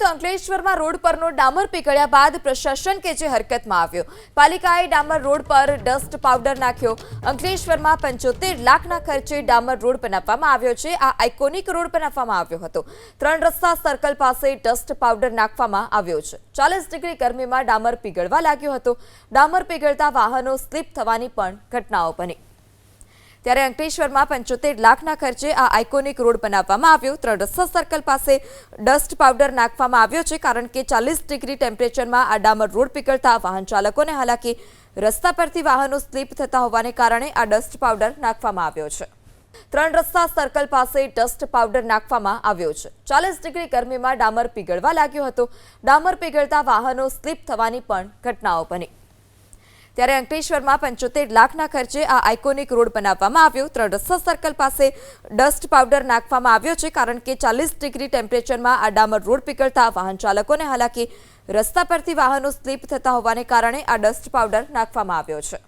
અંકલેશ્વરમાં રોડ પરનો ડામર પીગળ્યા બાદ પ્રશાસન કે જે હરકતમાં આવ્યો। પાલિકાએ ડામર રોડ પર ડસ્ટ પાવડર નાખ્યો। અંકલેશ્વરમાં 75 લાખના ખર્ચે ડામર રોડ બનાવવામાં આવ્યો છે। આ આઇકોનિક રોડ બનાવવામાં આવ્યો હતો। 3 રસ્તા સર્કલ પાસે ડસ્ટ પાવડર નાખવામાં આવ્યો છે। 40 ડિગ્રી ગરમીમાં ડામર પીગળવા લાગ્યો હતો। ડામર પીગળતા વાહનો સ્લીપ થવાની પણ ઘટનાઓ બની। ત્યારે અંકલેશ્વરમાં 75 લાખના ખર્ચે આ આઇકોનિક રોડ બનાવવામાં આવ્યો। 3 રસ્તા સર્કલ પાસે ડસ્ટ પાવડર નાખવામાં આવ્યો છે કારણ કે 40 ડિગ્રી ટેમ્પરેચરમાં આ ડામર રોડ પીગળતા વાહન ચાલકોને હાલાકી રસ્તા પરથી વાહનો સ્લીપ થતા હોવાને કારણે આ ડસ્ટ પાવડર નાખવામાં આવ્યો છે। 3 રસ્તા સર્કલ પાસે ડસ્ટ પાવડર નાખવામાં આવ્યો છે। 40 ડિગ્રી ગરમીમાં ડામર પીગળવા લાગ્યો હતો। ડામર પીગળતા વાહનો સ્લીપ થવાની પણ ઘટનાઓ બની। ત્યારે અંકલેશ્વરમાં 75 લાખના ખર્ચે આ આઇકોનિક રોડ બનાવવામાં આવ્યો। 3 રસ્તા સર્કલ પાસે ડસ્ટ પાવડર નાખવામાં આવ્યો છે કારણ કે 40 ડિગ્રી ટેમ્પરેચરમાં આ ડામર રોડ પીગળતા વાહન ચાલકોને હાલાકી રસ્તા પરથી વાહનો સ્લીપ થતા હોવાને કારણે આ ડસ્ટ પાવડર નાખવામાં આવ્યો છે।